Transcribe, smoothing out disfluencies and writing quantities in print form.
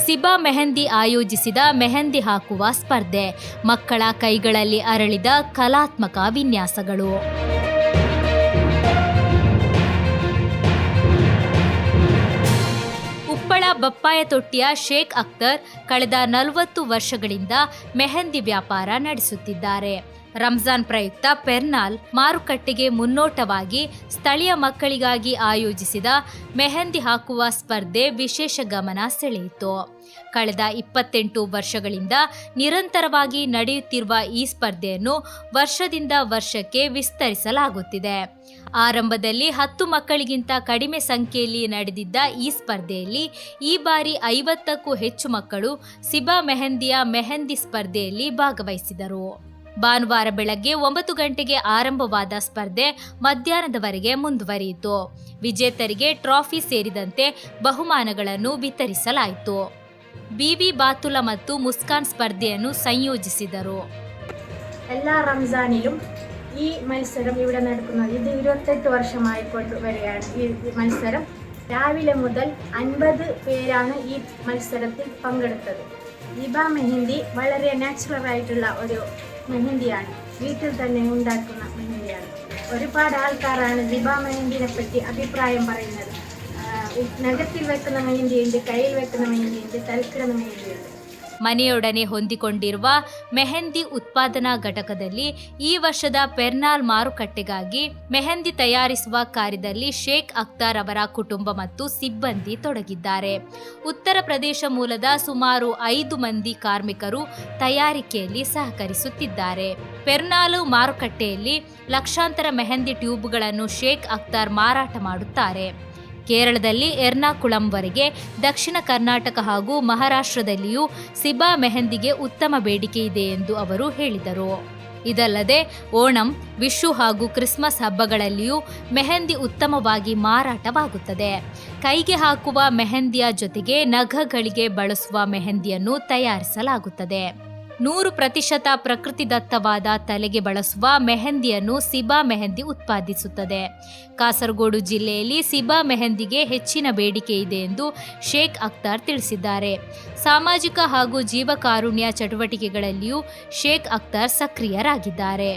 ಸಿಬಾ ಮೆಹಂದಿ ಆಯೋಜಿಸಿದ ಮೆಹಂದಿ ಹಾಕುವ ಸ್ಪರ್ಧೆ, ಮಕ್ಕಳ ಕೈಗಳಲ್ಲಿ ಅರಳಿದ ಕಲಾತ್ಮಕ ವಿನ್ಯಾಸಗಳು. ಉಪ್ಪಳ ಬಪ್ಪಾಯ ತೊಟ್ಟಿಯ ಶೇಖ್ ಅಖ್ತರ್ ಕಳೆದ 40 ವರ್ಷಗಳಿಂದ ಮೆಹಂದಿ ವ್ಯಾಪಾರ ನಡೆಸುತ್ತಿದ್ದಾರೆ. ರಂಜಾನ್ ಪ್ರಯುಕ್ತ ಪೆರ್ನಾಲ್ ಮಾರುಕಟ್ಟೆಗೆ ಮುನ್ನೋಟವಾಗಿ ಸ್ಥಳೀಯ ಮಕ್ಕಳಿಗಾಗಿ ಆಯೋಜಿಸಿದ ಮೆಹಂದಿ ಹಾಕುವ ಸ್ಪರ್ಧೆ ವಿಶೇಷ ಗಮನ ಸೆಳೆಯಿತು. ಕಳೆದ 28 ವರ್ಷಗಳಿಂದ ನಿರಂತರವಾಗಿ ನಡೆಯುತ್ತಿರುವ ಈ ಸ್ಪರ್ಧೆಯನ್ನು ವರ್ಷದಿಂದ ವರ್ಷಕ್ಕೆ ವಿಸ್ತರಿಸಲಾಗುತ್ತಿದೆ. ಆರಂಭದಲ್ಲಿ 10 ಮಕ್ಕಳಿಗಿಂತ ಕಡಿಮೆ ಸಂಖ್ಯೆಯಲ್ಲಿ ನಡೆದಿದ್ದ ಈ ಸ್ಪರ್ಧೆಯಲ್ಲಿ ಈ ಬಾರಿ 50ಕ್ಕೂ ಹೆಚ್ಚು ಮಕ್ಕಳು ಸಿಬಾ ಮೆಹಂದಿಯ ಮೆಹಂದಿ ಸ್ಪರ್ಧೆಯಲ್ಲಿ ಭಾಗವಹಿಸಿದರು. ಭಾನುವಾರ ಬೆಳಗ್ಗೆ 9 ಗಂಟೆಗೆ ಆರಂಭವಾದ ಸ್ಪರ್ಧೆ ಮಧ್ಯಾಹ್ನದವರೆಗೆ ಮುಂದುವರಿಯಿತು. ವಿಜೇತರಿಗೆ ಟ್ರಾಫಿ ಸೇರಿದಂತೆ ಬಹುಮಾನಗಳನ್ನು ವಿತರಿಸಲಾಯಿತು. ಬಿಬಿ ബാത്തുല ಮತ್ತು മുസ്കാൻ സ്പർധೆಯನ್ನು സംയോജിಸಿದರು. എല്ലാ റംസാനിലും ഈ മത്സരം ഇവിടെ നടക്കുന്നത്. ഇത് 28 വർഷമായിക്കൊണ്ട് വരികയാണ് ഈ മത്സരം. രാവിലെ മുതൽ 50 പേരാണ് ഈ മത്സരത്തിൽ പങ്കെടുത്തത്. സിബാ മെഹന്തി വളരെ നാച്ചുറൽ ആയിട്ടുള്ള ഒരു മെഹന്തിയാണ്. വീട്ടിൽ തന്നെ ഉണ്ടാക്കുന്ന മെഹന്തിയാണ്. ഒരുപാട് ആൾക്കാരാണ് സിബാ മെഹന്തിനെ പറ്റി അഭിപ്രായം പറയുന്നത്. നഖത്തിൽ വെക്കുന്ന മെഹന്തിയുണ്ട്, കയ്യിൽ വെക്കുന്ന മെഹന്തിയുണ്ട്, തലക്കിടുന്ന മെഹന്തിയുണ്ട്. ಮನೆಯೊಡನೆ ಹೊಂದಿಕೊಂಡಿರುವ ಮೆಹಂದಿ ಉತ್ಪಾದನಾ ಘಟಕದಲ್ಲಿ ಈ ವರ್ಷದ ಪೆರ್ನಾಲ್ ಮಾರುಕಟ್ಟೆಗಾಗಿ ಮೆಹಂದಿ ತಯಾರಿಸುವ ಕಾರ್ಯದಲ್ಲಿ ಶೇಖ್ ಅಖ್ತರ್ ಅವರ ಕುಟುಂಬ ಮತ್ತು ಸಿಬ್ಬಂದಿ ತೊಡಗಿದ್ದಾರೆ. ಉತ್ತರ ಪ್ರದೇಶ ಮೂಲದ ಸುಮಾರು 5 ಮಂದಿ ಕಾರ್ಮಿಕರು ತಯಾರಿಕೆಯಲ್ಲಿ ಸಹಕರಿಸುತ್ತಿದ್ದಾರೆ. ಪೆರ್ನಾಲ್ ಮಾರುಕಟ್ಟೆಯಲ್ಲಿ ಲಕ್ಷಾಂತರ ಮೆಹಂದಿ ಟ್ಯೂಬ್ಗಳನ್ನು ಶೇಖ್ ಅಖ್ತರ್ ಮಾರಾಟ ಮಾಡುತ್ತಾರೆ. ಕೇರಳದಲ್ಲಿ ಎರ್ನಾಕುಳಂವರೆಗೆ, ದಕ್ಷಿಣ ಕರ್ನಾಟಕ ಹಾಗೂ ಮಹಾರಾಷ್ಟ್ರದಲ್ಲಿಯೂ ಸಿಬಾ ಮೆಹಂದಿಗೆ ಉತ್ತಮ ಬೇಡಿಕೆ ಇದೆ ಎಂದು ಅವರು ಹೇಳಿದರು. ಇದಲ್ಲದೆ ಓಣಂ, ವಿಶು ಹಾಗೂ ಕ್ರಿಸ್ಮಸ್ ಹಬ್ಬಗಳಲ್ಲಿಯೂ ಮೆಹಂದಿ ಉತ್ತಮವಾಗಿ ಮಾರಾಟವಾಗುತ್ತದೆ. ಕೈಗೆ ಹಾಕುವ ಮೆಹಂದಿಯ ಜೊತೆಗೆ ನಖಗಳಿಗೆ ಬಳಸುವ ಮೆಹಂದಿಯನ್ನು ತಯಾರಿಸಲಾಗುತ್ತದೆ. 100% ಪ್ರಕೃತಿದತ್ತವಾದ ತಲೆಗೆ ಬಳಸುವ ಮೆಹಂದಿಯನ್ನು ಸಿಬಾ ಮೆಹಂದಿ ಉತ್ಪಾದಿಸುತ್ತದೆ. ಕಾಸರಗೋಡು ಜಿಲ್ಲೆಯಲ್ಲಿ ಸಿಬಾ ಮೆಹಂದಿಗೆ ಹೆಚ್ಚಿನ ಬೇಡಿಕೆ ಇದೆ ಎಂದು ಶೇಖ್ ಅಖ್ತರ್ ತಿಳಿಸಿದ್ದಾರೆ. ಸಾಮಾಜಿಕ ಹಾಗೂ ಜೀವಕಾರುಣ್ಯ ಚಟುವಟಿಕೆಗಳಲ್ಲಿಯೂ ಶೇಖ್ ಅಖ್ತರ್ ಸಕ್ರಿಯರಾಗಿದ್ದಾರೆ.